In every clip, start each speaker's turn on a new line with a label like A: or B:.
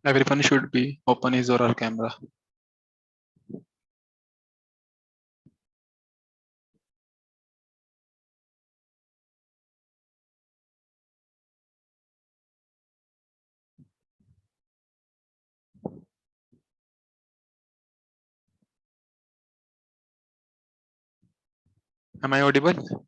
A: Everyone should be open his or her camera. Am I audible?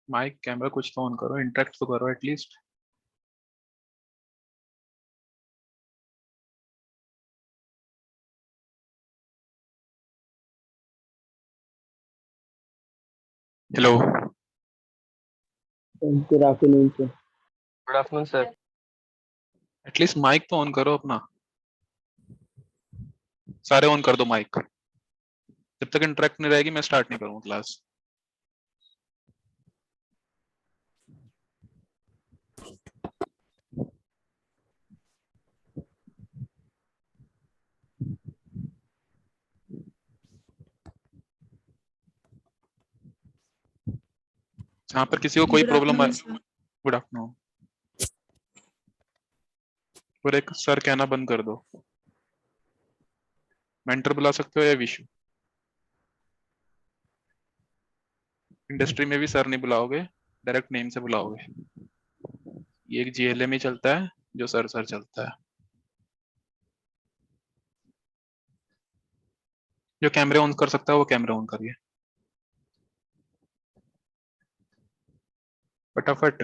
A: Mic camera कुछ तो on करो, interact तो करो at least. Hello,
B: good afternoon sir.
C: Good afternoon sir.
A: At least mic तो on करो अपना। सारे ऑन कर दो माइक। जब तक इंटरेक्ट नहीं रहेगी मैं स्टार्ट नहीं करूंगा क्लास। जहां पर किसी को कोई प्रॉब्लम है। Good afternoon. और एक सर कहना बंद कर दो। मेंटर बुला सकते हो या विशु। इंडस्ट्री में भी सर नहीं बुलाओगे, डायरेक्ट नेम से बुलाओगे। ये एक जीएलए में चलता है जो सर सर चलता है। जो कैमरे ऑन कर सकता है वो कैमरा ऑन करिए फटाफट।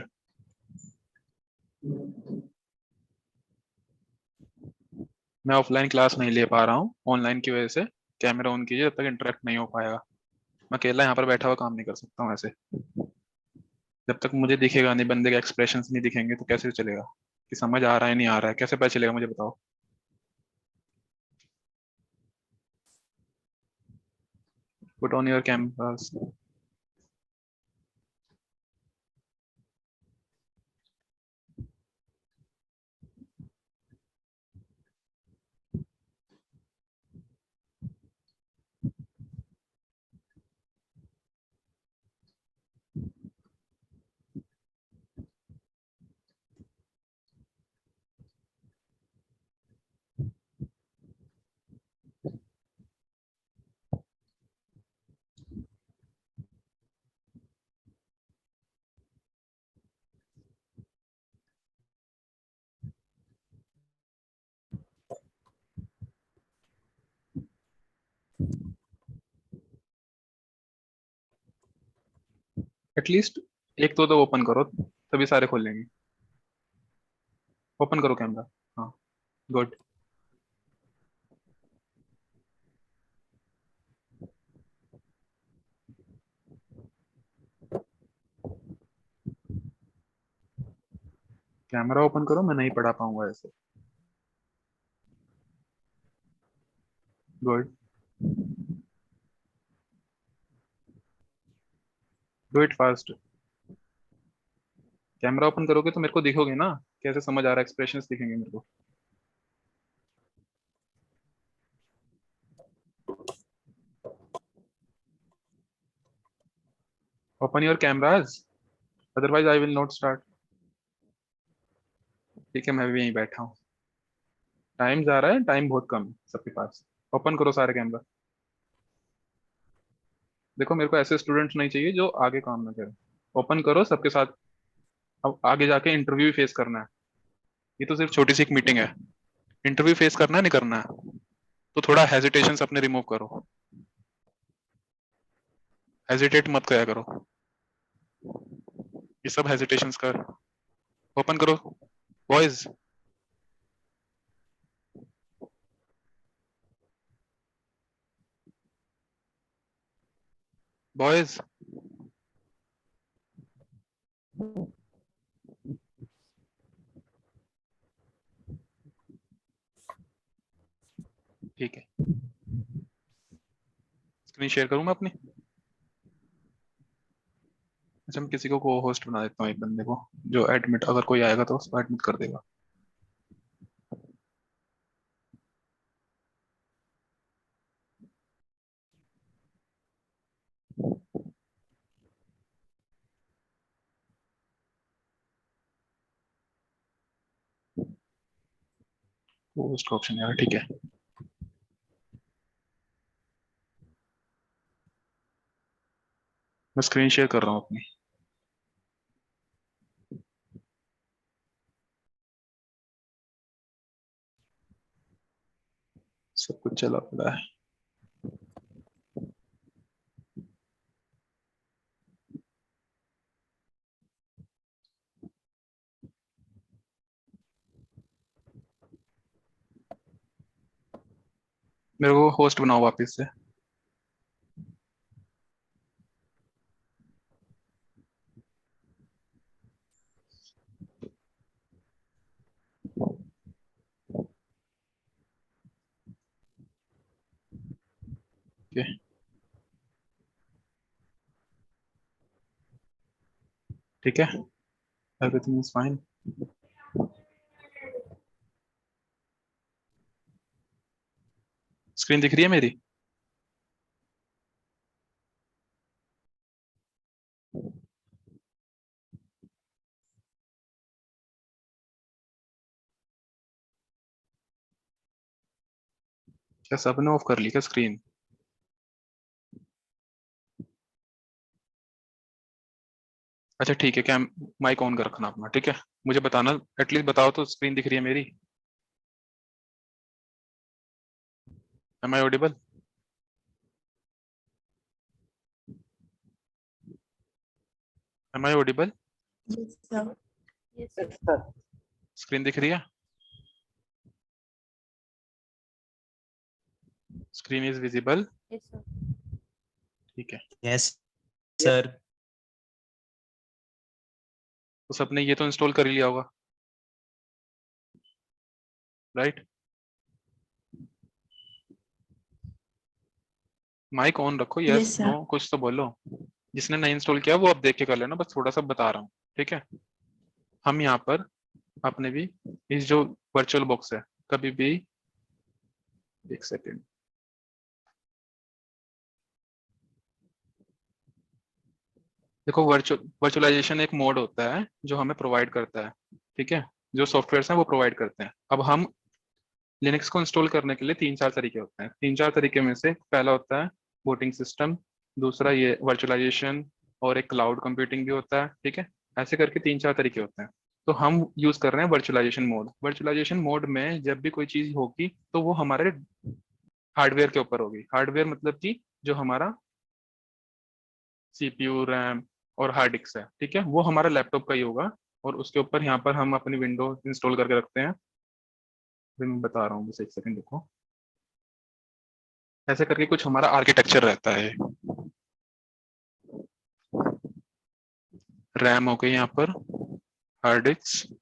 A: मैं ऑफलाइन क्लास नहीं ले पा रहा हूँ ऑनलाइन की वजह से। कैमरा ऑन कीजिए, जब तक इंटरेक्ट नहीं हो पाएगा। मैं अकेला यहाँ पर बैठा हुआ काम नहीं कर सकता हूँ ऐसे। जब तक मुझे दिखेगा नहीं, बंदे के एक्सप्रेशंस नहीं दिखेंगे तो कैसे चलेगा कि समझ आ रहा है नहीं आ रहा है, कैसे पता चलेगा मुझे बताओ। Put on your cameras. At least एक तो ओपन करो, तभी सारे खोलेंगे। ओपन करो कैमरा। हाँ, गुड। कैमरा ओपन करो, मैं नहीं पढ़ा पाऊंगा ऐसे। Good. Do it fast. Camera open करोगे तो मेरे को दिखोगे ना, कैसे समझ आ रहा है, एक्सप्रेशंस दिखेंगे मेरे को। Open your cameras, otherwise I will not start. ठीक है, मैं भी यहीं बैठा हूँ। टाइम जा रहा है, टाइम बहुत कम है सबके पास। ओपन करो सारे कैमरा। देखो, मेरे को ऐसे स्टूडेंट्स नहीं चाहिए जो आगे काम ना करें। ओपन करो सबके साथ। अब आगे जाके इंटरव्यू फेस करना है। ये तो सिर्फ छोटी सी एक मीटिंग है। इंटरव्यू फेस करना है, नहीं करना है? तो थोड़ा हेजिटेशन अपने रिमूव करो। हेजिटेट मत किया करो। ये सब हेजिटेशंस कर। ओपन करो बॉयज। बॉयज। ठीक है, स्क्रीन शेयर करूँ मैं अपनी? अच्छा, मैं किसी को होस्ट बना देता हूँ, एक बंदे को जो एडमिट, अगर कोई आएगा तो उसको एडमिट कर देगा। होस्ट का ऑप्शन यार, ठीक है। मैं स्क्रीन शेयर कर रहा हूँ अपनी। सब कुछ चला पड़ा है। मेरे को होस्ट बनाओ वापस से। ओके, ठीक है, एवरीथिंग इज फाइन। स्क्रीन दिख रही है मेरी? क्या सबने ऑफ कर ली क्या स्क्रीन? अच्छा ठीक है, क्या माइक ऑन कर रखना अपना, ठीक है? मुझे बताना, एटलीस्ट बताओ तो स्क्रीन दिख रही है मेरी? Am I audible? Am I audible?
B: Yes, sir. Yes, sir.
A: Screen दिख रही है? Screen is visible?
B: Yes, sir.
A: ठीक है।
C: Yes sir.
A: तो सबने ये तो इंस्टॉल कर ही लिया होगा, राइट? माइक ऑन रखो, यस
B: Yes, sir.
A: नो कुछ तो बोलो। जिसने नहीं इंस्टॉल किया वो अब देख के कर लेना, बस थोड़ा सा बता रहा हूँ, ठीक है? हम यहाँ पर अपने भी इस जो वर्चुअल बॉक्स है, कभी भी, एक सेकेंड, देखो, वर्चुअलाइजेशन एक मोड होता है जो हमें प्रोवाइड करता है, ठीक है? जो सॉफ्टवेयर हैं वो प्रोवाइड करते हैं। अब हम लिनक्स को इंस्टॉल करने के लिए तीन चार तरीके होते हैं। तीन चार तरीके में से पहला होता है बूटिंग सिस्टम, दूसरा ये वर्चुअलाइजेशन, और एक क्लाउड कंप्यूटिंग भी होता है, ठीक है? ऐसे करके तीन चार तरीके होते हैं। तो हम यूज कर रहे हैं वर्चुअलाइजेशन मोड। वर्चुअलाइजेशन मोड में जब भी कोई चीज होगी तो वो हमारे हार्डवेयर के ऊपर होगी। हार्डवेयर मतलब कि जो हमारा सीपीयू, रैम, और हार्ड डिस्क है, ठीक है, वो हमारा लैपटॉप का ही होगा। और उसके ऊपर यहाँ पर हम अपनी विंडो इंस्टॉल करके रखते हैं। अभी मैं बता रहा हूँ, बस एक सेकंड देखो। ऐसे करके कुछ हमारा आर्किटेक्चर रहता है। रैम हो गई यहाँ पर, हार्ड डिस्क,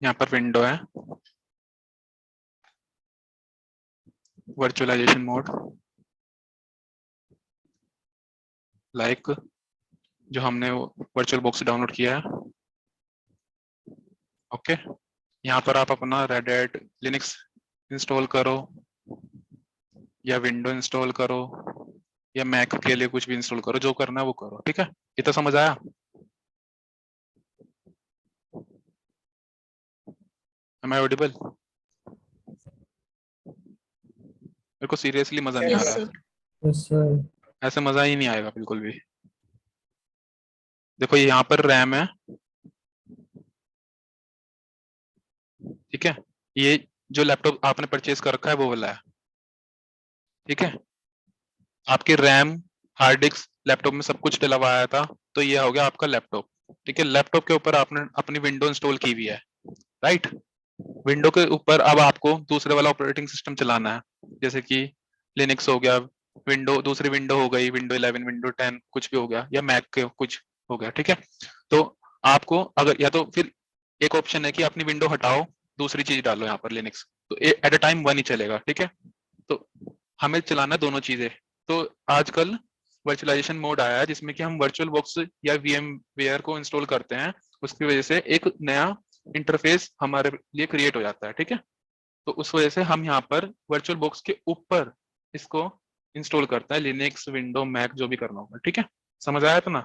A: यहाँ पर विंडो है, वर्चुअलाइजेशन मोड, लाइक जो हमने वर्चुअल बॉक्स डाउनलोड किया है। ओके, यहाँ पर आप अपना रेड हैट लिनक्स इंस्टॉल करो, या विंडो इंस्टॉल करो, या मैक के लिए कुछ भी इंस्टॉल करो, जो करना है वो करो, ठीक है। ये तो समझ आया? Am I audible? मेरे को सीरियसली मजा नहीं आ
B: Yes,
A: रहा है,
B: sir.
C: Yes, sir.
A: ऐसे मजा ही नहीं आएगा बिल्कुल भी। देखो यहाँ पर रैम है, ठीक है, ये जो लैपटॉप आपने परचेज कर रखा है वो वाला है, ठीक है। आपके रैम, हार्ड डिस्क, लैपटॉप में सब कुछ डला हुआ आया था, तो ये हो गया आपका लैपटॉप, ठीक है। लैपटॉप के ऊपर आपने अपनी विंडो इंस्टॉल की हुई है, राइट। विंडो के ऊपर अब आपको दूसरे वाला ऑपरेटिंग सिस्टम चलाना है, जैसे कि लिनक्स हो गया, विंडो दूसरी विंडो हो गई, विंडो 11, विंडो 10 कुछ भी हो गया, या मैक के कुछ हो गया, ठीक है। तो आपको अगर या तो फिर एक ऑप्शन है कि अपनी विंडो हटाओ, दूसरी चीज डालो यहाँ पर लिनक्स, तो एट अ टाइम वन ही चलेगा, ठीक है। तो हमें चलाना है दोनों चीजें। तो आजकल वर्चुअलाइजेशन मोड आया है जिसमें कि हम वर्चुअल बॉक्स या वीएम वेयर को इंस्टॉल करते हैं, उसकी वजह से एक नया इंटरफेस हमारे लिए क्रिएट हो जाता है, ठीक है। तो उस वजह से हम यहाँ पर वर्चुअल बॉक्स के ऊपर इसको इंस्टॉल करते हैं, लिनक्स, विंडो, मैक, जो भी करना होगा, ठीक है। समझ आया तो ना?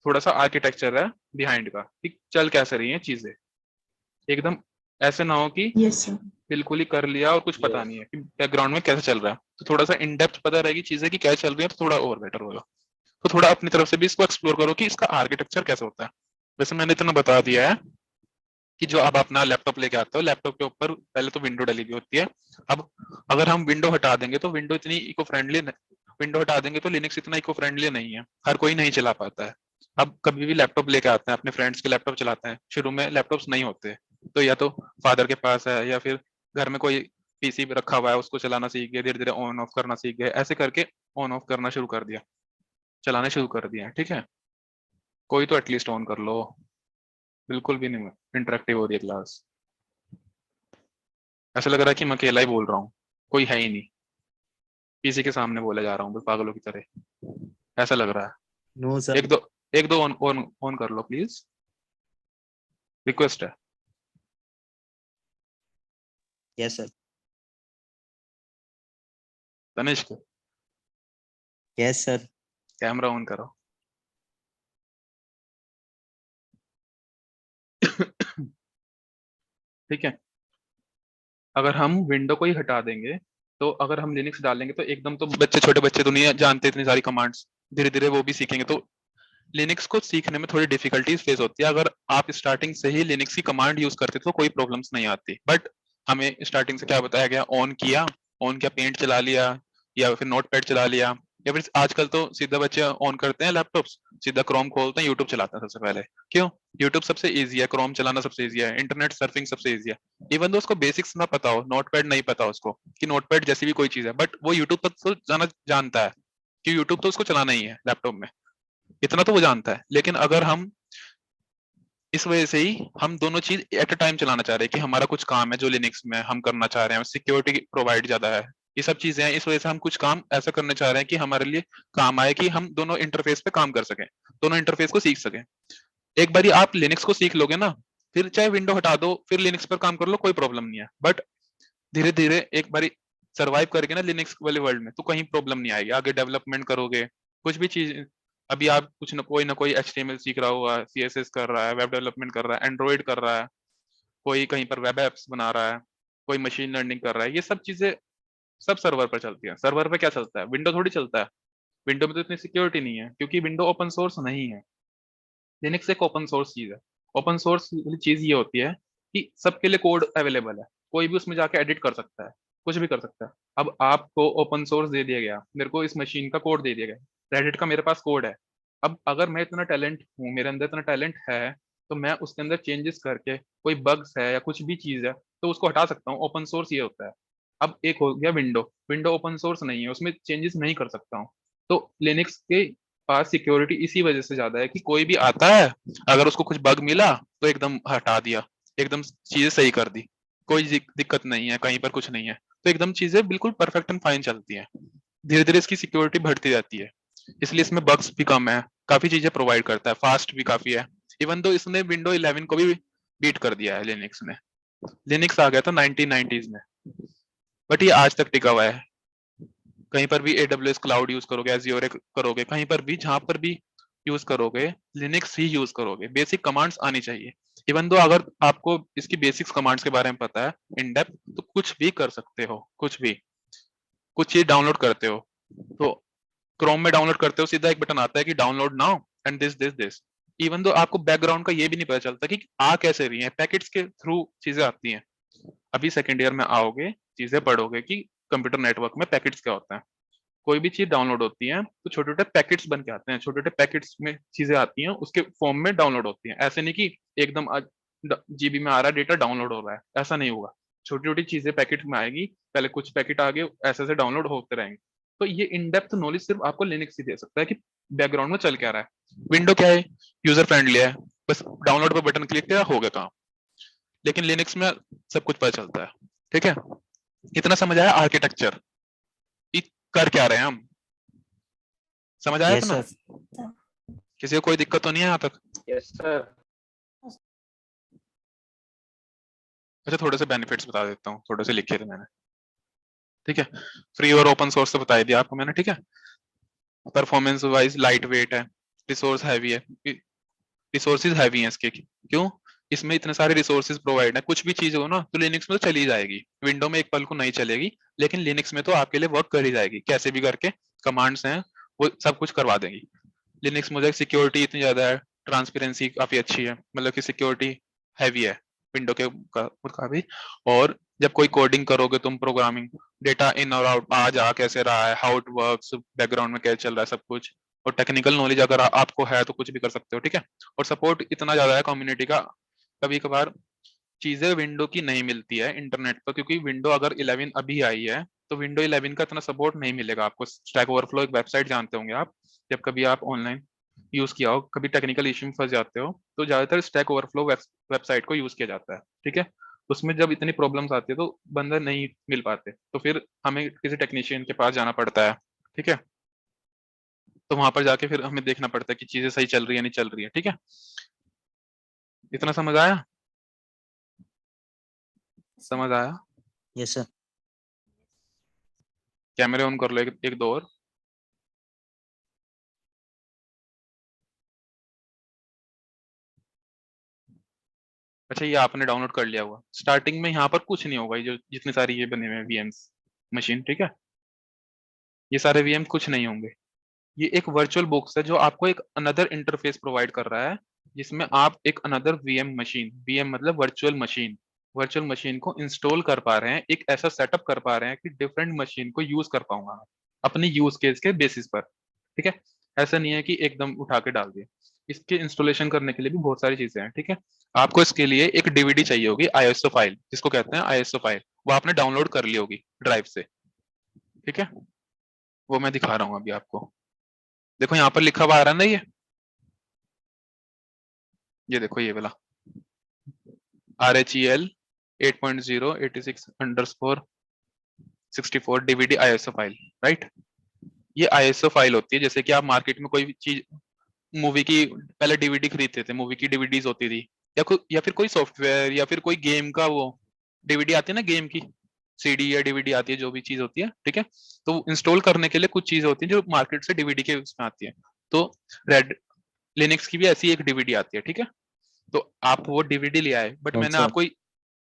A: थोड़ा सा आर्किटेक्चर है बिहाइंड का, ठीक, चल कैसे रही है चीजें, एकदम ऐसे ना हो कि
B: Yes, sir.
A: बिल्कुल ही कर लिया और कुछ पता नहीं है कि बैकग्राउंड में कैसे चल रहा है। तो थोड़ा सा इन डेप्थ पता रहेगी चीजें कि कैसे चल रही है, तो थोड़ा और बेटर होगा। तो थोड़ा अपनी तरफ से भी इसको एक्सप्लोर करो कि इसका आर्किटेक्चर कैसे होता है। वैसे मैंने इतना बता दिया है कि जो आप अपना लैपटॉप लेके आते हो, लैपटॉप के ऊपर पहले तो विंडो डली हुई होती है। अब अगर हम विंडो हटा देंगे तो विंडो इतनी इको फ्रेंडली, विंडो हटा देंगे तो लिनक्स इतना इको फ्रेंडली नहीं है, हर कोई नहीं चला पाता है। अब कभी भी लैपटॉप लेके आते हैं, अपने फ्रेंड्स के लैपटॉप चलाते हैं, शुरू में लैपटॉप्स नहीं होते, तो या तो फादर के पास है या फिर घर में कोई पीसी रखा हुआ है, उसको चलाना सीख गए, धीरे धीरे ऑन ऑफ करना सीख गए, ऐसे करके ऑन ऑफ करना शुरू कर दिया, चलाने शुरू कर दिया, ठीक है। कोई तो एटलीस्ट ऑन कर लो। बिल्कुल भी नहीं इंटरेक्टिव हो रही है क्लास, ऐसा लग रहा है कि मैं अकेला ही बोल रहा हूँ, कोई है ही नहीं, किसी के सामने बोले जा रहा हूँ बस पागलों की तरह, ऐसा लग रहा है।
C: No, sir.
A: एक दो ऑन ऑन ऑन कर लो प्लीज, रिक्वेस्ट है।
C: Yes, sir.
A: Tanishq,
C: Yes, sir.
A: Camera on करो। ठीक है, अगर हम विंडो को ही हटा देंगे, तो अगर हम लिनक्स डालेंगे तो एकदम तो बच्चे, छोटे बच्चे तो नहीं जानते इतनी सारी कमांड्स, धीरे धीरे वो भी सीखेंगे, तो लिनक्स को सीखने में थोड़ी डिफिकल्टीज फेस होती है। अगर आप स्टार्टिंग से ही लिनक्स की कमांड यूज करते तो कोई प्रॉब्लम्स नहीं आती, बट हमें स्टार्टिंग से क्या बताया गया, ऑन किया, ऑन किया, पेंट चला लिया, या फिर नोटपैड चला लिया, या फिर आजकल तो सीधा बच्चे ऑन करते हैं लैपटॉप्स, सीधा क्रोम खोलते हैं, यूट्यूब चलाते हैं सबसे पहले। क्यों? यूट्यूब सबसे इजी है, क्रोम चलाना सबसे इजी है, इंटरनेट सर्फिंग सबसे इजी है। इवन तो उसको बेसिक्स ना पता हो, नोटपैड नहीं पता उसको कि नोटपैड जैसी भी कोई चीज है, बट वो यूट्यूब तक तो जाना जानता है कि यूट्यूब तो उसको चलाना ही है लैपटॉप में, इतना तो वो जानता है। लेकिन अगर हम इस वजह से ही हम दोनों चीज एट अ टाइम चलाना चाह रहे हैं कि हमारा कुछ काम है जो लिनक्स में हम करना चाह रहे हैं, सिक्योरिटी प्रोवाइड ज्यादा है, ये सब चीजें हैं, इस वजह से हम कुछ काम ऐसा करने चाह रहे हैं कि हमारे लिए काम आए, कि हम दोनों इंटरफेस पे काम कर सकें, दोनों इंटरफेस को सीख सकें। एक बारी आप लिनक्स को सीख लोगे ना, फिर चाहे विंडो हटा दो, फिर लिनक्स पर काम कर लो, कोई प्रॉब्लम नहीं है। बट धीरे धीरे एक बारी सरवाइव करके ना लिनक्स वाले वर्ल्ड में, तो कहीं प्रॉब्लम नहीं आएगी, आगे डेवलपमेंट करोगे कुछ भी चीज। अभी आप कुछ ना कोई HTML सीख रहा होगा, CSS कर रहा है, वेब डेवलपमेंट कर रहा है, एंड्रॉइड कर रहा है, कोई कहीं पर वेब एप्स बना रहा है, कोई मशीन लर्निंग कर रहा है, ये सब चीजें सब सर्वर पर चलती है। सर्वर पे क्या चलता है? विंडो थोड़ी चलता है, विंडो में तो इतनी सिक्योरिटी नहीं है क्योंकि विंडो ओपन सोर्स नहीं है। लिनक्स एक ओपन सोर्स चीज है। ओपन सोर्स चीज ये होती है कि सबके लिए कोड अवेलेबल है, कोई भी उसमें जाके एडिट कर सकता है, कुछ भी कर सकता है। अब आपको ओपन सोर्स दे दिया गया, मेरे को इस मशीन का कोड दे दिया गया, रेडिट का मेरे पास कोड है। अब अगर मैं इतना टैलेंट हूँ, मेरे अंदर इतना टैलेंट है, तो मैं उसके अंदर चेंजेस करके, कोई बग्स है या कुछ भी चीज है तो उसको हटा सकता हूँ। ओपन सोर्स ये होता है। अब एक हो गया विंडो, विंडो ओपन सोर्स नहीं है, उसमें चेंजेस नहीं कर सकता हूँ। तो लिनक्स के पास सिक्योरिटी इसी वजह से ज्यादा है कि कोई भी आता है, अगर उसको कुछ बग मिला तो एकदम हटा दिया, एकदम चीजें सही कर दी, कोई दिक्कत नहीं है, कहीं पर कुछ नहीं है, तो एकदम चीजें बिल्कुल परफेक्ट एंड फाइन चलती हैं। धीरे धीरे इसकी सिक्योरिटी बढ़ती जाती है, इसलिए इसमें बग्स भी कम है, काफी चीजें प्रोवाइड करता है, फास्ट भी काफी है। इवन तो इसने विंडो 11 को भी बीट कर दिया है लिनक्स ने। लिनक्स आ गया था 1990s में, बट ये आज तक टिका हुआ है। कहीं पर भी AWS क्लाउड यूज करोगे, एज़्योर करोगे, कहीं पर भी जहां पर भी यूज करोगे, लिनक्स ही यूज करोगे। बेसिक कमांड्स आनी चाहिए। इवन दो अगर आपको इसकी बेसिक्स कमांड्स के बारे में पता है इन डेप्थ, तो कुछ भी कर सकते हो, कुछ भी। कुछ चीज डाउनलोड करते हो तो क्रोम में डाउनलोड करते हो, सीधा एक बटन आता है कि download now and this this this. Even though आपको बैकग्राउंड का ये भी नहीं पता चलता कि आ कैसे रही है, पैकेट्स के थ्रू चीजें आती हैं। अभी सेकेंड ईयर में आओगे, चीजें पढ़ोगे कि कंप्यूटर नेटवर्क में पैकेट्स क्या होता है। कोई भी चीज डाउनलोड होती है तो छोटे छोटे पैकेट्स बन के आते हैं, छोटे छोटे पैकेट्स में चीजें आती हैं, उसके फॉर्म में डाउनलोड होती हैं। ऐसे नहीं कि एकदम जीबी में आ रहा है डेटा डाउनलोड हो रहा है, ऐसा नहीं होगा। छोटी छोटी चीजें पैकेट में आएगी, पहले कुछ पैकेट आगे ऐसे ऐसे डाउनलोड होते रहेंगे। तो ये इन डेप्थ नॉलेज सिर्फ आपको लिनक्स ही दे सकता है कि बैकग्राउंड में चल क्या रहा है। विंडो क्या है, यूजर फ्रेंडली है, बस डाउनलोड पर बटन क्लिक किया हो गया काम। लेकिन लिनक्स में सब कुछ पता चलता है। ठीक है, इतना समझ आया आर्किटेक्चर कि कर क्या रहे हैं हम, समझ आया
C: यस
A: इतना?
C: सर।
A: किसी को कोई दिक्कत तो नहीं है यहाँ तक?
D: Yes sir.
A: अच्छा, थोड़े से बेनिफिट्स बता देता हूँ, थोड़े से लिखे थे मैंने। ठीक है, फ्री और ओपन सोर्स तो बता ही दिया आपको मैंने। ठीक है, परफॉर्मेंस वाइज लाइट वेट है, रिसोर्स हैवी है, रिसोर्सेज हैवी हैं इसके। क्यों? इसमें इतने सारे रिसोर्सेज प्रोवाइड है, कुछ भी चीज हो ना तो लिनक्स में तो चली जाएगी, विंडो में एक पल को नहीं चलेगी, लेकिन लिनक्स में तो आपके लिए वर्क कर ही जाएगी, कैसे भी करके कमांड्स हैं वो सब कुछ करवा देंगी। लिनक्स में सिक्योरिटी इतनी ज्यादा है, ट्रांसपेरेंसी काफी अच्छी है, मतलब कि सिक्योरिटी हैवी है विंडो के का भी। और जब कोई कोडिंग करोगे तुम, प्रोग्रामिंग, डेटा इन और आउट आ जा कैसे रहा है, हाउ इट वर्क्स, बैकग्राउंड में क्या चल रहा है, सब कुछ। और टेक्निकल नॉलेज अगर आपको है तो कुछ भी कर सकते हो। ठीक है, और सपोर्ट इतना ज्यादा है कम्युनिटी का। कभी कभार चीजें विंडो की नहीं मिलती है इंटरनेट पर, क्योंकि विंडो अगर 11 अभी आई है तो विंडो 11 का इतना सपोर्ट नहीं मिलेगा आपको। स्टैक ओवरफ्लो एक वेबसाइट जानते होंगे आप, जब कभी आप ऑनलाइन यूज किया हो, कभी टेक्निकल इश्यू में फंस जाते हो तो ज्यादातर स्टैक ओवरफ्लो वेबसाइट को यूज किया जाता है। ठीक है, उसमें जब इतनी प्रॉब्लम्स आती है तो बंदे नहीं मिल पाते, तो फिर हमें किसी टेक्नीशियन के पास जाना पड़ता है। ठीक है, तो वहां पर जाके फिर हमें देखना पड़ता है कि चीजें सही चल रही है नहीं चल रही है। ठीक है, इतना समझ आया? समझ आया?
C: Yes sir.
A: कैमरे ऑन कर लो, एक दो और। अच्छा, ये आपने डाउनलोड कर लिया हुआ, स्टार्टिंग में यहाँ पर कुछ नहीं होगा, ये जो जितने सारी ये बने हुए हैं VMs मशीन, ठीक है, ये सारे VM कुछ नहीं होंगे। ये एक वर्चुअल बॉक्स है जो आपको एक अनदर इंटरफेस प्रोवाइड कर रहा है, जिसमें आप एक अनदर VM मशीन, VM मतलब वर्चुअल मशीन को इंस्टॉल कर पा रहे हैं, एक ऐसा सेटअप कर पा रहे हैं कि डिफरेंट मशीन को यूज कर पाऊंगा अपनी यूज केस के बेसिस पर। ठीक है, ऐसा नहीं है कि एकदम उठा के डाल दिया। इसके इंस्टॉलेशन करने के लिए भी बहुत सारी चीजें हैं। ठीक है, आपको इसके लिए एक DVD चाहिए होगी, ISO फाइल जिसको कहते हैं, ISO फाइल, वो आपने डाउनलोड कर ली होगी ड्राइव से। ठीक है, वो मैं दिखा रहा हूँ अभी आपको। देखो यहाँ पर लिखा हुआ आ रहा है ना, ये देखो ये वाला RHEL 8.0 86_64 DVD ISO file, right. ये ISO फाइल होती है, जैसे कि आप मार्केट में कोई भी चीज, मूवी की पहले DVD खरीदते थे, मूवी की DVDs होती थी, या फिर कोई सॉफ्टवेयर या फिर कोई गेम का वो DVD आती है ना, गेम की CD या DVD आती है, जो भी चीज होती है। ठीक है, तो इंस्टॉल करने के लिए कुछ चीजें होती है जो मार्केट से DVD के उसमें आती है। तो रेड लिनक्स की भी ऐसी एक DVD आती है। ठीक है, तो आप वो DVD ले आए,
C: अच्छा।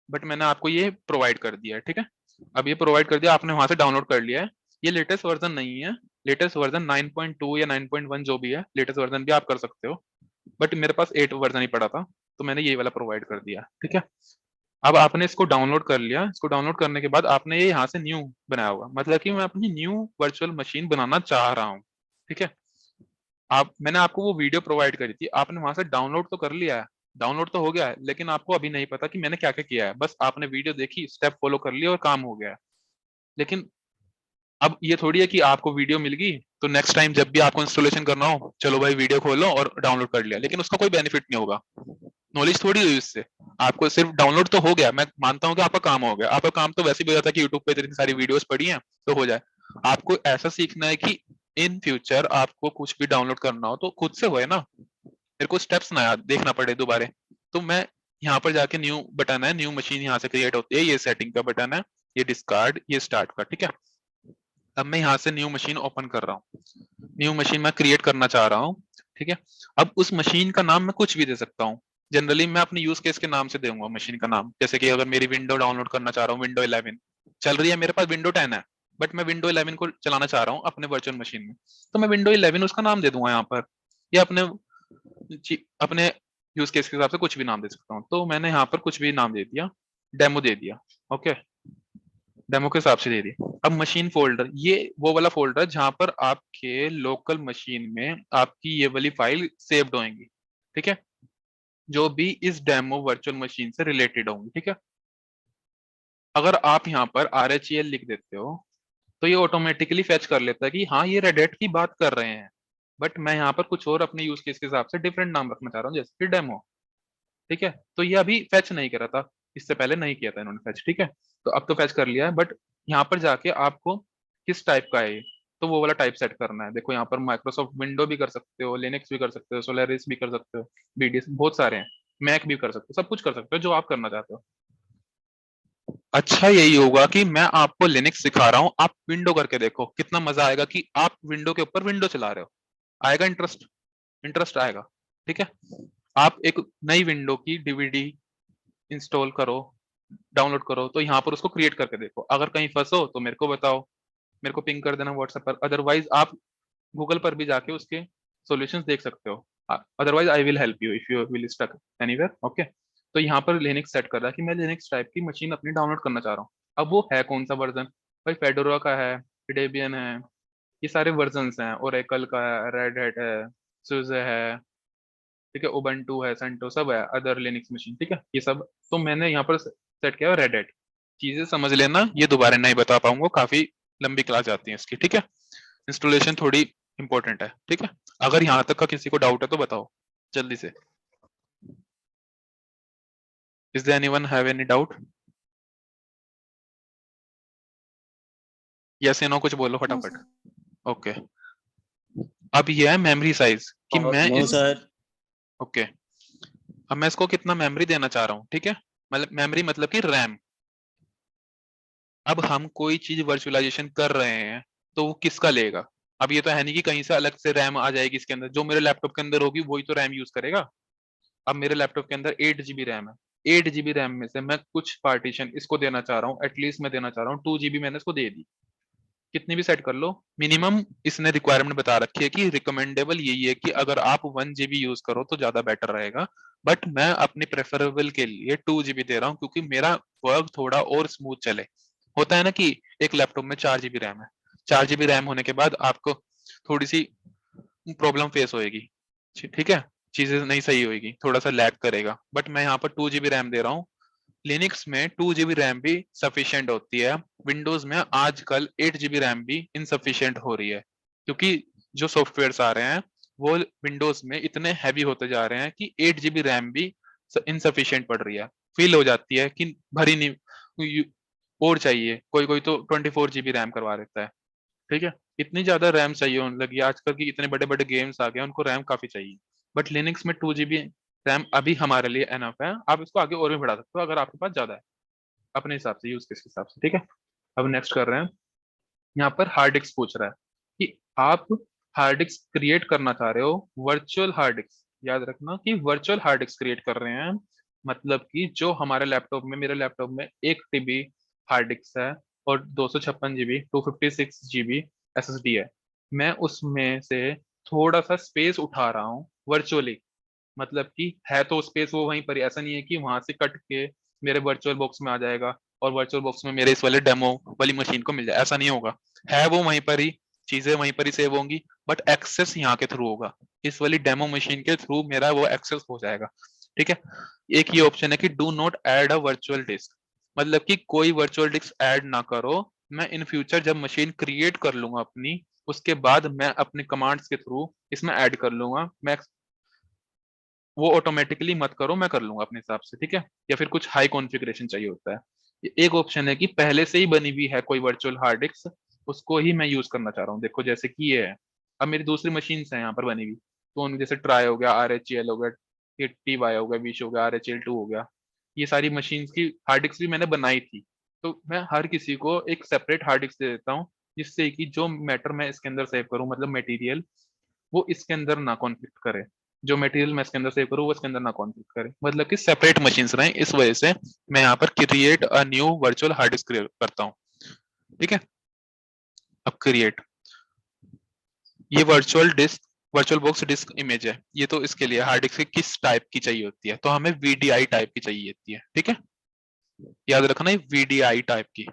A: बट मैंने आपको ये प्रोवाइड कर दिया है। ठीक है, अब ये प्रोवाइड कर दिया, आपने वहां से डाउनलोड कर लिया है। ये लेटेस्ट वर्जन नहीं है, लेटेस्ट वर्जन 9.2 या 9.1 जो भी है, लेटेस्ट वर्जन भी आप कर सकते हो, बट मेरे पास 8 वर्जन ही पड़ा था तो मैंने ये वाला प्रोवाइड कर दिया। ठीक है, अब आपने इसको डाउनलोड कर लिया, इसको डाउनलोड करने के बाद आपने ये यहाँ से न्यू बनाया होगा, मतलब कि मैं अपनी न्यू वर्चुअल मशीन बनाना चाह रहा हूँ। ठीक है, मैंने आपको वो वीडियो प्रोवाइड करी थी, आपने वहां से डाउनलोड तो कर लिया है, डाउनलोड तो हो गया है, लेकिन आपको अभी नहीं पता कि मैंने क्या क्या किया है। बस आपने वीडियो देखी, स्टेप फॉलो कर लिया और काम हो गया है। लेकिन अब ये थोड़ी है कि आपको वीडियो मिल गई तो नेक्स्ट टाइम जब भी आपको इंस्टॉलेशन करना हो, चलो भाई वीडियो खोलो और डाउनलोड कर लिया, लेकिन उसका कोई बेनिफिट नहीं होगा, नॉलेज थोड़ी हुई उससे। आपको सिर्फ डाउनलोड तो हो गया, मैं मानता हूँ कि आपका काम हो गया, आपका काम तो वैसे भी हो जाता है कि यूट्यूब पे इतनी सारी वीडियोस पड़ी हैं तो हो जाए। आपको ऐसा सीखना है कि इन फ्यूचर आपको कुछ भी डाउनलोड करना हो तो खुद से होए ना, मेरे को स्टेप्स ना याद देखना पड़े दोबारा। तो मैं यहाँ पर जाके न्यू बटन है, न्यू मशीन यहाँ से क्रिएट होती है, ये सेटिंग का बटन है, ये डिस्कार्ड, ये स्टार्ट का। ठीक है, अब मैं यहाँ से न्यू मशीन ओपन कर रहा हूँ, न्यू मशीन मैं क्रिएट करना चाह रहा हूँ। ठीक है, अब उस मशीन का नाम मैं कुछ भी दे सकता हूँ, जनरली मैं अपने यूज केस के नाम से दूंगा मशीन का नाम। जैसे कि अगर मेरी विंडो डाउनलोड करना चाह रहा हूँ, विंडो 11 चल रही है, मेरे पास विंडो 10 है, बट मैं विंडो 11 को चलाना चाह रहा हूँ अपने वर्चुअल मशीन में, तो मैं विंडो 11 उसका नाम दे दूंगा यहाँ पर, या अपने यूज केस के हिसाब से कुछ भी नाम दे सकता हूँ। तो मैंने यहाँ पर कुछ भी नाम दे दिया, डेमो दे दिया। ओके, डेमो के हिसाब से दे दी। अब मशीन फोल्डर, ये वो वाला फोल्डर जहां पर आपके लोकल मशीन में आपकी ये वाली फाइल सेव्ड होंगी। ठीक है, जो भी इस डेमो वर्चुअल मशीन से रिलेटेड होंगी। ठीक है, अगर आप यहाँ पर RHEL लिख देते हो तो ये ऑटोमेटिकली फेच कर लेता है कि हाँ ये रेड हैट की बात कर रहे हैं, बट मैं यहाँ पर कुछ और अपने यूज केस के हिसाब से डिफरेंट नाम रखना चाह रहा हूँ, जैसे कि डेमो। ठीक है, तो ये अभी फेच नहीं करा था, इससे पहले नहीं किया था इन्होंने फेच। ठीक है, तो अब तो फेच कर लिया है, बट यहाँ पर जाके आपको किस टाइप का है ये, तो वो वाला टाइप सेट करना है। देखो यहाँ पर माइक्रोसॉफ्ट विंडो भी कर सकते हो, लिनक्स भी कर सकते हो, सोलारिस भी कर सकते हो, BDS बहुत सारे हैं, मैक भी कर सकते हो, सब कुछ कर सकते हो जो आप करना चाहते हो। अच्छा यही होगा कि मैं आपको लिनक्स सिखा रहा हूँ, आप विंडो करके देखो, कितना मजा आएगा कि आप विंडो के ऊपर विंडो चला रहे हो, आएगा इंटरेस्ट, इंटरेस्ट आएगा। ठीक है, आप एक नई विंडो की DVD इंस्टॉल करो, डाउनलोड करो, तो यहाँ पर उसको क्रिएट करके देखो, अगर कहीं फंसो तो मेरे को बताओ, मेरे को पिंग कर देना व्हाट्सएप पर, अदरवाइज आप गूगल पर भी जाके उसके सॉल्यूशंस देख सकते हो, otherwise I will help you if you will stuck anywhere. Okay, तो यहाँ पर लिनक्स सेट कर रहा है कि मैं लिनक्स टाइप की मशीन अपनी डाउनलोड करना चाह रहा हूँ। अब वो है कौन सा वर्जन, भाई फेडोरा का है, डेबियन है, ये सारे वर्जन हैं, ओरेकल का है, रेड हैट है, सुजे है, ठीक है, उबंटू है, सेंटो सब है, अदर लिनक्स मशीन। ठीक है, ये सब तो मैंने यहाँ पर सेट किया है रेड हैट। चीजें समझ लेना, ये दोबारा नहीं बता पाऊंगा, काफी लंबी क्लास जाती है इसकी। ठीक है, इंस्टॉलेशन थोड़ी इंपॉर्टेंट है। ठीक है, अगर यहाँ तक का किसी को डाउट है तो बताओ जल्दी से। Is there anyone have any doubt? Yes या नो कुछ बोलो
B: No,
A: फटाफट।
B: sir.
A: ओके, अब ये है मेमोरी साइज कि मैं
C: नो
A: इस,
C: सर।
A: ओके, अब मैं इसको कितना मेमोरी देना चाह रहा हूँ। ठीक है, मतलब मेमोरी मतलब कि रैम। अब हम कोई चीज वर्चुअलाइजेशन कर रहे हैं तो वो किसका लेगा? अब ये तो है नहीं कि कहीं से अलग से रैम आ जाएगी इसके अंदर, जो मेरे लैपटॉप के अंदर होगी वही तो रैम यूज करेगा। अब मेरे लैपटॉप के अंदर 8 GB रैम है, 8 GB रैम में से मैं कुछ पार्टीशन इसको देना चाह रहा हूँ, एटलीस्ट मैं देना चाह रहा हूँ 2 GB, मैंने इसको दे दी, कितनी भी सेट कर लो, मिनिमम इसने रिक्वायरमेंट बता रखी है कि रिकमेंडेबल यही है कि अगर आप 1 GB यूज करो तो ज्यादा बेटर रहेगा, बट मैं अपने प्रेफरेबल के लिए 2 GB दे रहा हूँ, क्योंकि मेरा वर्क थोड़ा और स्मूथ चले। होता है ना कि एक लैपटॉप में 4 GB रैम है, 4 GB रैम होने के बाद आपको थोड़ी सी प्रॉब्लम फेस होएगी, ठीक है, चीजें नहीं सही होएगी, थोड़ा सा लैग करेगा, बट मैं यहाँ पर 2 GB रैम दे रहा हूँ। लिनक्स में 2 GB रैम भी सफिशिएंट होती है, विंडोज में आजकल 8 GB रैम भी इनसफिशिएंट हो रही है, क्योंकि जो सॉफ्टवेयर आ रहे हैं वो विंडोज में इतने हैवी होते जा रहे हैं कि 8 GB रैम भी इनसफिशिएंट पड़ रही है, फील हो जाती है कि भरी नहीं और चाहिए, कोई कोई तो 24 GB रैम करवा देता है। ठीक है, इतनी ज्यादा रैम चाहिए होने लगी आजकल की, इतने बड़े बड़े गेम्स आ गए उनको रैम काफी चाहिए, बट लिनक्स में 2 GB रैम अभी हमारे लिए एनफ है, आप इसको आगे और भी बढ़ा सकते हो अगर आपके पास ज्यादा है, अपने हिसाब से, यूज केस के हिसाब से। ठीक है, अब नेक्स्ट कर रहे हैं, यहाँ पर हार्ड डिस्क पूछ रहा है कि आप हार्ड डिस्क क्रिएट करना चाह रहे हो, वर्चुअल हार्ड डिस्क, याद रखना कि वर्चुअल हार्ड डिस्क क्रिएट कर रहे हैं, मतलब कि जो हमारे लैपटॉप में, मेरे लैपटॉप में 1 TB हार्ड डिस्क है और 256 GB 256 GB SSD है, मैं उसमें से थोड़ा सा स्पेस उठा रहा हूँ वर्चुअली, मतलब कि है तो स्पेस वो वहीं पर ही, ऐसा नहीं है कि वहां से कट के मेरे वर्चुअल बॉक्स में आ जाएगा और वर्चुअल बॉक्स में मेरे इस वाले डेमो वाली मशीन को मिल जाए, ऐसा नहीं होगा। है वो वहीं पर ही, चीजें वहीं पर ही सेव होंगी, बट एक्सेस यहाँ के थ्रू होगा, इस वाली डेमो मशीन के थ्रू मेरा वो एक्सेस हो जाएगा। ठीक है। एक ये ऑप्शन है कि do not add a virtual disc, मतलब कि कोई वर्चुअल डिस्क ऐड ना करो। मैं इन फ्यूचर जब मशीन क्रिएट कर लूंगा अपनी, उसके बाद मैं अपने कमांड्स के थ्रू इसमें ऐड कर लूंगा। मैं वो ऑटोमेटिकली मत करो, मैं कर लूंगा अपने हिसाब से। ठीक है। या फिर कुछ हाई कॉन्फ़िगरेशन चाहिए होता है। एक ऑप्शन है कि पहले से ही बनी हुई है कोई वर्चुअल हार्ड डिस्क, उसको ही मैं यूज करना चाह रहा हूँ। देखो जैसे कि ये है, अब मेरी दूसरी मशीन है यहाँ पर बनी हुई, तो उनमें जैसे ट्राई हो गया, RHEL हो गया, TY हो गया, विश हो गया, RHEL2 हो गया, ये सारी मशीन की हार्ड डिस्क भी मैंने बनाई थी। तो मैं हर किसी को एक सेपरेट हार्ड डिस्क दे देता हूँ, जिससे कि जो मैटर मैं इसके अंदर सेव करूँ, मतलब मटेरियल, वो इसके अंदर ना कॉन्फ्लिक्ट करे। जो मटेरियल मैं इसके अंदर सेव करूँ वो इसके अंदर ना कॉन्फ्लिक्ट करे, मतलब कि सेपरेट मशीन्स रहें। इस वजह से मैं यहाँ पर create a new virtual hard disk करता हूँ। ठीक है। अब क्रिएट, ये वर्चुअल बॉक्स डिस्क इमेज है, ये तो इसके लिए हार्ड डिस्क किस टाइप की चाहिए होती है, तो हमें VDI टाइप की चाहिए होती है। ठीक है। याद रखना ये VDI टाइप की,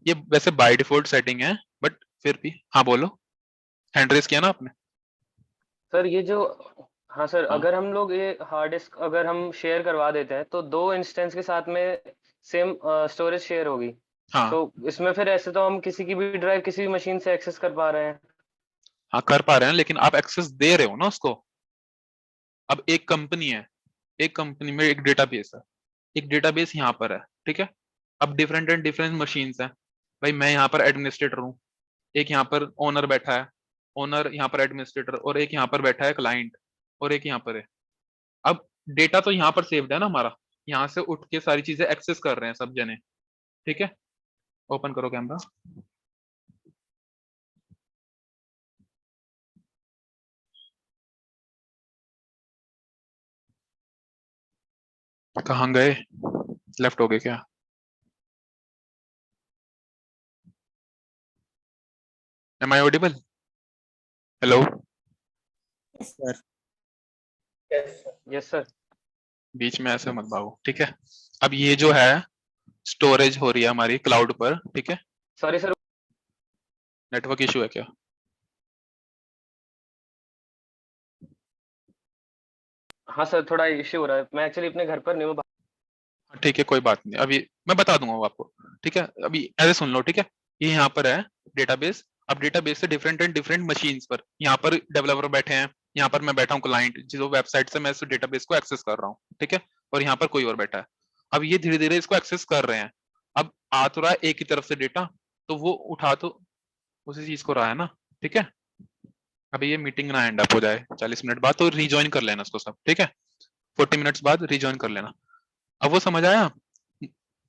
A: ये वैसे बाय डिफॉल्ट सेटिंग है, बट फिर भी। हाँ बोलो, हैंड रेस किया ना आपने?
D: सर ये जो, हाँ सर,
A: हाँ
D: अगर हम लोग ये हार्ड डिस्क अगर हम शेयर करवा देते हैं तो 2 इंस्टेंस के साथ में सेम स्टोरेज शेयर होगी।
A: हाँ
D: तो इसमें फिर ऐसे तो हम किसी की भी ड्राइव किसी भी मशीन से एक्सेस कर पा रहे हैं।
A: हाँ कर पा रहे हैं, लेकिन आप एक्सेस दे रहे हो ना उसको। अब एक कंपनी है, एक कंपनी में एक डेटाबेस है, एक डेटाबेस यहाँ पर है। ठीक है। अब डिफरेंट एंड डिफरेंट मशीन्स हैं। भाई मैं यहाँ पर एडमिनिस्ट्रेटर हूँ, एक यहाँ पर ओनर बैठा है, ओनर यहाँ पर एडमिनिस्ट्रेटर, और एक यहाँ पर बैठा है क्लाइंट, और एक यहाँ पर है। अब डेटा तो यहाँ पर सेव्ड है ना हमारा, यहाँ से उठ के सारी चीजें एक्सेस कर रहे हैं सब जने। ठीक है। ओपन करो कैमरा। कहाँ गए? लेफ्ट हो गए क्या? Am I audible? Hello?
C: Yes, sir.
D: Yes sir.
A: बीच में ऐसे मत भागो। ठीक है। अब ये जो है स्टोरेज हो रही है हमारी क्लाउड पर। ठीक है।
D: Sorry sir.
A: नेटवर्क इशू है क्या?
D: हाँ सर, थोड़ा इश्यू हो रहा है, मैं एक्चुअली अपने घर पर नहीं हूँ।
A: ठीक है कोई बात नहीं, अभी मैं बता दूंगा वो आपको। ठीक है। अभी ऐसे सुन लो। ठीक है। ये यहाँ पर है डेटाबेस। अब डेटाबेस से डिफरेंट एंड डिफरेंट मशीन्स पर, यहाँ पर डेवलपर बैठे हैं, यहाँ पर मैं बैठा हूँ क्लाइंट, जो वेबसाइट से मैं इस डेटाबेस को एक्सेस कर रहा हूँ। ठीक है। और यहाँ पर कोई और बैठा है। अब ये धीरे धीरे इसको एक्सेस कर रहे हैं। अब आ तो रहा है एक ही तरफ से डेटा, तो वो उठा तो उसी चीज को रहा है ना। ठीक है। अभी ये मीटिंग ना एंड अप हो जाए 40 मिनट बाद, तो रिज्वाइन कर लेना इसको सब। ठीक है। 40 मिनट्स बाद रिज्वाइन कर लेना। अब वो समझ आया?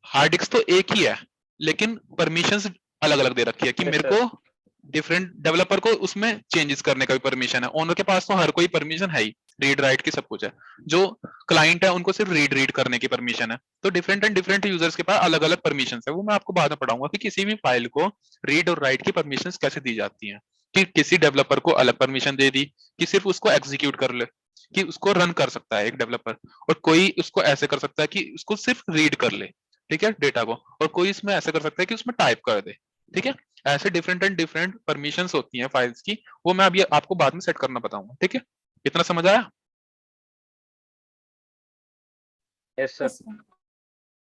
A: हार्ड डिस्क तो एक ही है, लेकिन परमिशंस अलग अलग दे रखी है कि
D: यस
A: मेरे
D: सर।
A: को डिफरेंट डेवलपर को उसमें चेंजेस करने का भी परमिशन है। ओनर के पास तो हर कोई परमिशन है ही, रीड राइट की सब कुछ है। जो क्लाइंट है उनको सिर्फ रीड रीड करने की परमिशन है। तो डिफरेंट एंड डिफरेंट यूजर्स के पास अलग अलग परमिशन है। वो मैं आपको बाद में पढ़ाऊंगा कि किसी भी फाइल को रीड और राइट की परमिशन कैसे दी जाती है। कि किसी डेवलपर को अलग परमिशन दे दी कि सिर्फ उसको एग्जीक्यूट कर ले, कि उसको रन कर सकता है एक डेवलपर, और कोई उसको ऐसे कर सकता है कि उसको सिर्फ रीड कर ले। ठीक है, डेटा को। और कोई इसमें ऐसे कर सकता है कि उसमें टाइप कर दे। ठीक है। ऐसे डिफरेंट एंड डिफरेंट परमिशंस होती हैं फाइल्स की, वो मैं अभी आपको बाद में सेट करना बताऊंगा। ठीक है। इतना समझ आया?
D: Yes sir.
B: Yes, sir.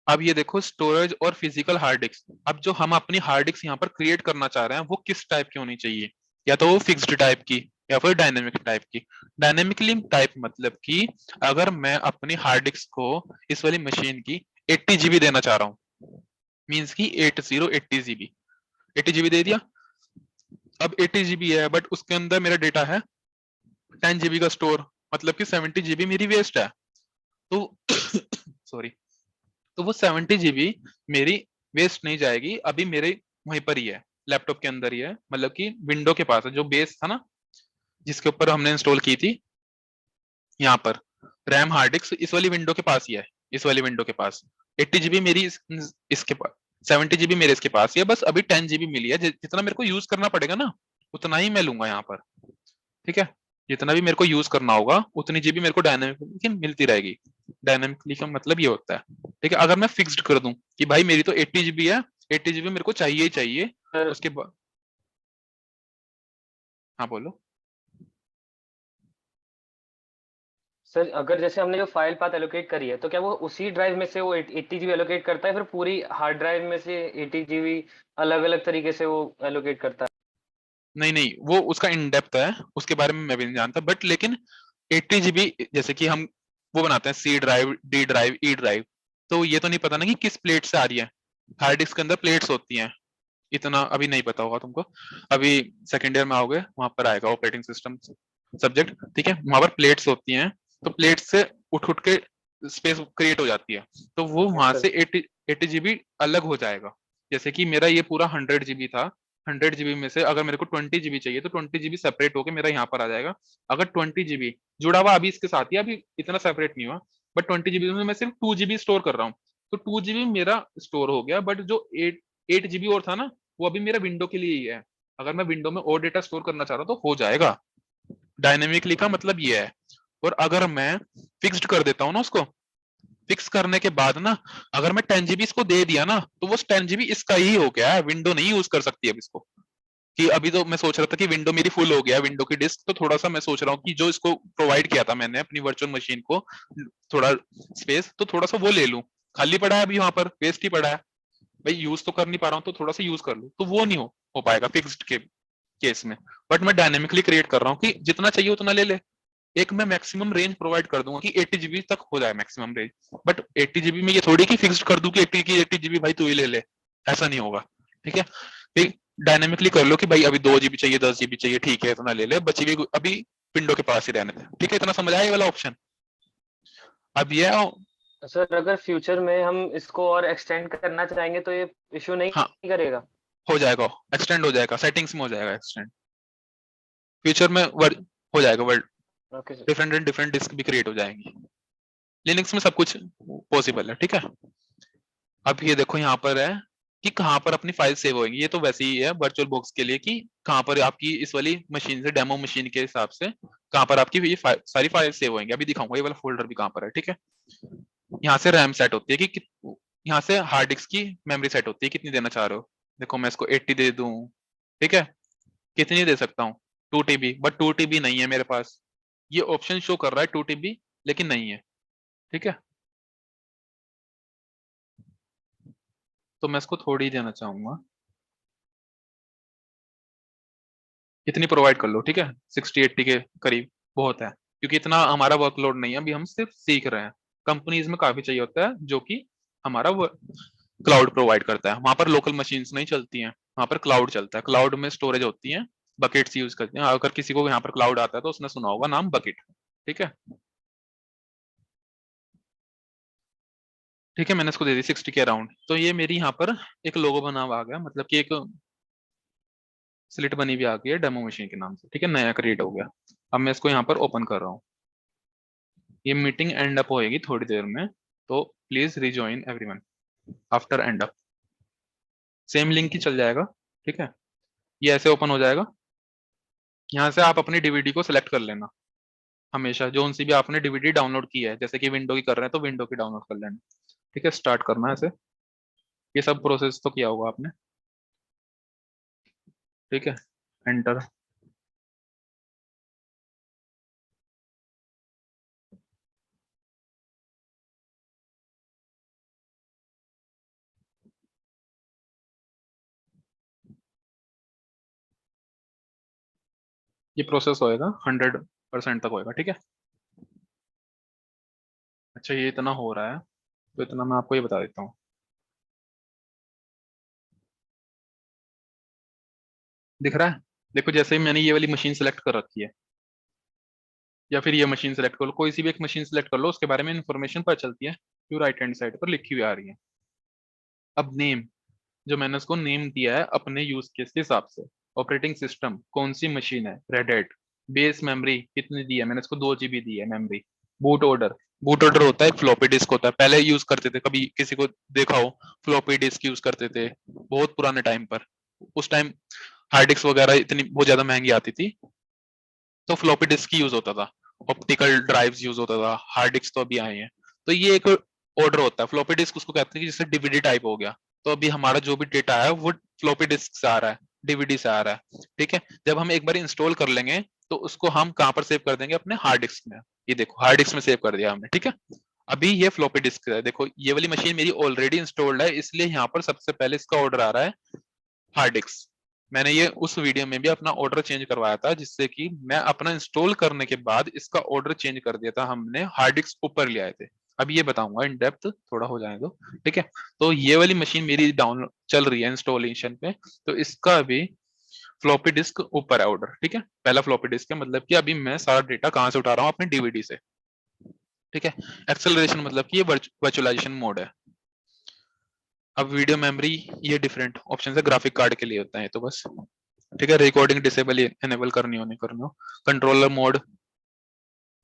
A: अब ये देखो स्टोरेज और फिजिकल हार्ड डिस्क। अब जो हम अपनी हार्ड डिस्क यहाँ पर क्रिएट करना चाह रहे हैं वो किस टाइप की होनी चाहिए? या तो वो फिक्स्ड टाइप की या फिर डायनेमिक टाइप की। डायनेमिकली टाइप मतलब कि अगर मैं अपनी हार्ड डिस्क को इस वाली मशीन की 80 जीबी देना चाह रहा हूँ, मीन्स की 80 जीबी, 80 जीबी दे दिया। अब 80 जीबी है, बट उसके अंदर मेरा डेटा है 10 जीबी का स्टोर, मतलब कि 70 जीबी मेरी वेस्ट है। तो सॉरी, तो वो 70 जीबी मेरी वेस्ट नहीं जाएगी, अभी मेरे वहीं पर ही है, लैपटॉप के अंदर ही है, मतलब कि विंडो के पास है, जो बेस था ना जिसके ऊपर हमने इंस्टॉल की थी। यहाँ पर रैम हार्ड डिस्क इस वाली विंडो के पास ही है, इस वाली विंडो के पास। 80 जीबी मेरी इसके पास, 70 जीबी मेरे इसके पास ही है, बस अभी 10 जीबी मिली है। जितना मेरे को यूज करना पड़ेगा ना, उतना ही मैं लूंगा यहाँ पर। ठीक है। जितना भी मेरे को यूज करना होगा उतनी जीबी मेरे को डायनेमिकली मिलती रहेगी। डायनेमिकली का मतलब ये होता है, ठीक है। अगर मैं फिक्स्ड कर दूं कि भाई मेरी तो 80 जीबी है, 80 जीबी मेरे को चाहिए ही चाहिए,
D: सर
A: उसके बाद हाँ बोलो।
D: सर अगर जैसे हमने जो फाइल पाथ एलोकेट करी है, तो क्या वो उसी ड्राइव में से वो 80 GB एलोकेट करता है, फिर पूरी हार्ड ड्राइव में से 80 GB अलग अलग तरीके से वो एलोकेट करता है?
A: नहीं नहीं, वो उसका इन डेप्थ है, उसके बारे में मैं भी नहीं जानता, बट लेकिन 80 जीबी जैसे कि हम वो बनाते हैं C drive, D drive, E drive, तो ये तो नहीं पता ना कि किस प्लेट से आ रही है। हार्ड डिस्क के अंदर प्लेट्स होती हैं, इतना अभी नहीं पता होगा तुमको। अभी सेकेंड ईयर में आओगे वहां पर आएगा ऑपरेटिंग सिस्टम सब्जेक्ट, ठीक है। वहां पर प्लेट्स होती हैं, तो प्लेट से उठ उठ के स्पेस क्रिएट हो जाती है, तो वो
D: यस
A: वहां
D: सर।
A: से 80 जीबी अलग हो जाएगा। जैसे कि मेरा ये पूरा 100 जीबी था, 100 जीबी में से अगर मेरे को 20 जीबी चाहिए तो 20 जीबी सेपरेट होके मेरा यहाँ पर आ जाएगा। अगर 20 जीबी जुड़ा हुआ अभी इसके साथ ही, अभी इतना सेपरेट नहीं हुआ, बट 20 जीबी में मैं सिर्फ 2 जीबी स्टोर कर रहा हूँ, तो 2 जीबी मेरा स्टोर हो गया। बट जो 8 जीबी और था ना, वो अभी मेरा विंडो के लिए ही है। अगर मैं विंडो में और डेटा स्टोर करना चाह रहा हूँ तो हो जाएगा। डायनेमिकली का मतलब ये है। और अगर मैं फिक्स्ड कर देता हूँ ना उसको, फिक्स करने के बाद ना, अगर मैं 10 जीबी इसको दे दिया ना, तो वो 10 जीबी इसका ही हो गया है, विंडो नहीं यूज कर सकती अब इसको। कि अभी तो मैं सोच रहा था कि विंडो मेरी फुल हो गया, विंडो की डिस्क, तो थोड़ा सा मैं सोच रहा हूँ कि जो इसको प्रोवाइड किया था मैंने अपनी वर्चुअल मशीन को थोड़ा स्पेस, तो थोड़ा सा वो ले लूं। खाली पड़ा है अभी वहां पर, वेस्ट ही पड़ा है भाई, यूज तो कर नहीं पा रहा हूँ, तो थोड़ा सा यूज कर लूं, तो वो नहीं हो पाएगा फिक्स्ड के केस में। बट मैं डायनेमिकली क्रिएट कर रहा हूँ कि जितना चाहिए उतना ले ले। एक मैं मैक्सिमम रेंज प्रोवाइड कर दूंगा कि 80 जीबी तक हो जाए मैक्सिमम रेंज। बट 80 जीबी में ये थोड़ी कि फिक्स्ड कर दूं कि 80 जीबी भाई तू ही ले ले, ऐसा नहीं होगा, ठीक है। फिर डायनेमिकली कर लो कि भाई अभी 2 जीबी चाहिए, 10 जीबी चाहिए, ठीक है इतना ले ले, बची हुई अभी विंडो के पास ही रहने दे, ठीक है। इतना समझ आया ये वाला ऑप्शन? अब ये
D: सर अगर फ्यूचर में हम इसको और एक्सटेंड करना चाहेंगे तो ये इशू नहीं
A: हाँ
D: करेगा?
A: हो जाएगा, एक्सटेंड हो जाएगा, सेटिंग्स में हो जाएगा एक्सटेंड, फ्यूचर में वर्ड हो जाएगा, word
D: okay sir.
A: Different and different disk भी क्रिएट हो जाएंगी। लिनक्स में सब कुछ पॉसिबल है, ठीक है। अब ये देखो यहाँ पर है कि कहाँ पर अपनी फाइल सेव होगी। ये तो वैसे ही है वर्चुअल बॉक्स के लिए कि कहाँ पर आपकी इस वाली मशीन से, डेमो मशीन के हिसाब से कहाँ पर आपकी ये सारी फाइल सेव होंगी। अभी दिखाऊंगा ये वाला फोल्डर भी कहाँ पर है, ठीक है। यहाँ से रैम सेट होती है कि यहाँ से हार्ड डिस्क की मेमोरी सेट होती है, कितनी देना चाह रहे हो। देखो मैं इसको 80 दे दूं, ठीक है। कितनी दे सकता हूँ? 2 TB, बट 2 TB नहीं है मेरे पास। ये ऑप्शन शो कर रहा है 2 TB, लेकिन नहीं है, ठीक है। तो मैं इसको थोड़ी ही देना चाहूंगा, इतनी प्रोवाइड कर लो, ठीक है। 60-80 के करीब बहुत है, क्योंकि इतना हमारा वर्कलोड नहीं है, अभी हम सिर्फ सीख रहे हैं। कंपनीज में काफी चाहिए होता है जो कि हमारा क्लाउड प्रोवाइड करता है, वहां पर लोकल मशीन्स नहीं चलती हैं, वहां पर क्लाउड चलता है। क्लाउड में स्टोरेज होती है, बकेट्स यूज करते हैं। अगर किसी को यहाँ पर क्लाउड आता है तो उसने सुना होगा नाम बकेट, ठीक है। ठीक है, मैंने इसको दे दी 60 के अराउंड, तो ये मेरी यहाँ पर एक लोगो बना हुआ आ गया, मतलब कि एक स्लिट बनी भी आ गई है डेमो मशीन के नाम से, ठीक है, नया क्रिएट हो गया। अब मैं इसको यहाँ पर ओपन कर रहा हूँ। ये मीटिंग एंड अप होएगी थोड़ी देर में, तो please rejoin everyone after end up. Same link ही चल जाएगा, ठीक है। ये ऐसे ओपन हो जाएगा। यहाँ से आप अपनी डीवीडी को सिलेक्ट कर लेना, हमेशा जो सी भी आपने डीवीडी डाउनलोड की है, जैसे कि विंडो की कर रहे हैं तो विंडो की डाउनलोड कर लेना, ठीक है। स्टार्ट करना है ऐसे, ये सब प्रोसेस तो किया होगा आपने, ठीक है। एंटर। ये प्रोसेस होएगा 100% तक होएगा, ठीक है। अच्छा ये इतना हो रहा है, तो इतना मैं आपको ये बता देता हूँ। दिख रहा है? देखो जैसे ही मैंने ये वाली मशीन सेलेक्ट कर रखी है, या फिर ये मशीन सेलेक्ट कर लो, कोई सी भी एक मशीन सेलेक्ट कर लो, उसके बारे में इंफॉर्मेशन पता चलती है, जो राइट हैंड साइड पर लिखी हुई आ रही है। अब नेम, जो मैंने उसको नेम दिया है अपने यूज केस के हिसाब से। ऑपरेटिंग सिस्टम कौन सी मशीन है, रेड हैट। बेस मेमोरी कितनी दी है, मैंने इसको 2 GB दी है memory. Boot order, boot order होता है एक फ्लॉपी डिस्क होता है, पहले यूज करते थे, कभी किसी को देखा हो फ्लॉपी डिस्क यूज करते थे बहुत पुराने टाइम पर। उस टाइम हार्ड डिस्क वगैरह इतनी बहुत ज्यादा महंगी आती थी, तो फ्लॉपी डिस्क यूज होता था, ऑप्टिकल ड्राइव्स यूज होता था, हार्ड डिस्क तो अभी आए हैं। तो ये एक ऑर्डर होता है, फ्लॉपी डिस्क उसको कहते हैं कि जैसे डीवीडी टाइप हो गया। तो अभी हमारा जो भी डेटा है वो फ्लॉपी डिस्क से आ रहा है, डीवीडी से आ रहा है, ठीक है। जब हम एक बार इंस्टॉल कर लेंगे तो उसको हम कहाँ पर सेव कर देंगे, अपने हार्ड डिस्क में। ये देखो हार्ड डिस्क में सेव कर दिया हमने, ठीक है। अभी ये फ्लॉपी डिस्क है, देखो ये वाली मशीन मेरी ऑलरेडी इंस्टॉल्ड है, इसलिए यहाँ पर सबसे पहले इसका ऑर्डर आ रहा है हार्ड डिस्क। मैंने ये उस वीडियो में भी अपना ऑर्डर चेंज करवाया था, जिससे कि मैं अपना इंस्टॉल करने के बाद इसका ऑर्डर चेंज कर दिया था, हमने हार्ड डिस्क ऊपर ले आए थे। अब ये बताऊंगा इन डेप्थ, थोड़ा हो जाए तो, ठीक है। तो ये वाली मशीन मेरी डाउन चल रही है इंस्टॉलेशन पे, तो इसका भी फ्लॉपी डिस्क ऊपर है ऑर्डर, ठीक है। पहला फ्लॉपी डिस्क है, मतलब कि अभी मैं सारा डेटा कहाँ से उठा रहा हूँ, अपने डीवीडी से, ठीक है। एक्सेलरेशन मतलब कि ये वर्चुअलाइजेशन मोड है। अब वीडियो मेमोरी, ये डिफरेंट ऑप्शन है, ग्राफिक कार्ड के लिए होता है तो बस, ठीक है। रिकॉर्डिंग डिसेबल एनेबल करनी हो नहीं करनी हो। कंट्रोलर मोड,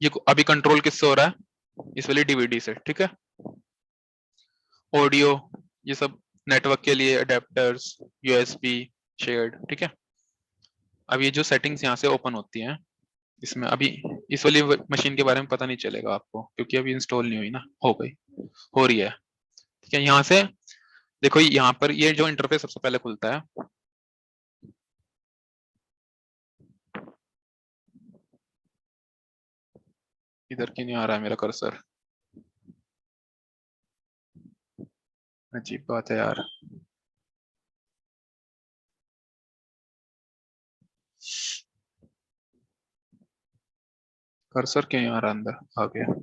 A: ये अभी कंट्रोल किससे हो रहा है, इस वाली डीवीडी से, ठीक है। ऑडियो, ये सब नेटवर्क के लिए अडेप्टर्स, यूएसबी शेयर्ड, ठीक है। अब ये जो सेटिंग्स यहाँ से ओपन होती हैं, इसमें अभी इस वाली मशीन के बारे में पता नहीं चलेगा आपको, क्योंकि अभी इंस्टॉल नहीं हुई ना, हो गई, हो रही है, ठीक है। यहाँ से देखो, यहाँ पर ये जो इंटरफेस सबसे पहले खुलता है, इधर क्यों नहीं आ रहा है मेरा कर्सर, अजीब बात है यार। कर्सर क्यों नहीं आ रहा अंदर, आ गया।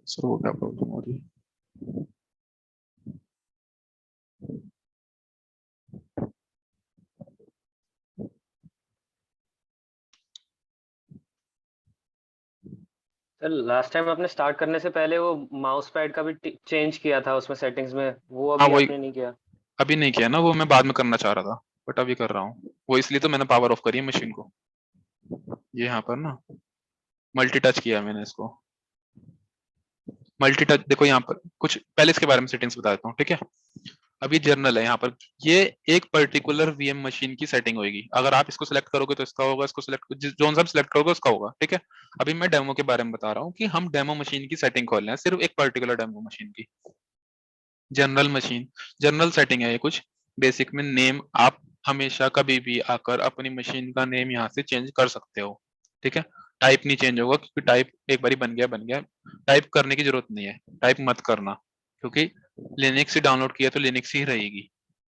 A: कर्सर को क्या प्रॉब्लम हो रही है।
D: सर लास्ट टाइम आपने स्टार्ट करने से पहले वो माउस पैड का भी चेंज किया था उसमें सेटिंग्स में, वो
A: हाँ
D: अभी
A: वही,
D: आपने नहीं किया?
A: अभी नहीं किया ना, वो मैं बाद में करना चाह रहा था, बट अभी कर रहा हूँ वो, इसलिए तो मैंने पावर ऑफ करी है मशीन को। ये यहाँ पर ना मल्टी टच किया मैंने इसको, मल्टी टच देखो यहाँ पर कुछ पहले इसके बारे में सेटिंग्स बता देता हूँ, ठीक है। अभी जर्नल है यहाँ पर, ये एक पर्टिकुलर वीएम मशीन की सेटिंग होगी, अगर आप इसको सिलेक्ट करोगे तो इसका होगा, इसको सिलेक्ट जो सा सिलेक्ट करोगे उसका होगा, ठीक है। अभी मैं डेमो के बारे में बता रहा हूँ कि हम डेमो मशीन की सेटिंग खोल रहे हैं, सिर्फ एक पर्टिकुलर डेमो मशीन की। जनरल मशीन, जनरल सेटिंग है ये कुछ बेसिक में। नेम आप हमेशा कभी भी आकर अपनी मशीन का नेम यहाँ से चेंज कर सकते हो, ठीक है। टाइप नहीं चेंज होगा, क्योंकि टाइप एक बार बन गया बन गया, टाइप करने की जरूरत नहीं है, टाइप मत करना, क्योंकि लिनक्स ही डाउनलोड किया तो लिनक्स ही रहेगी,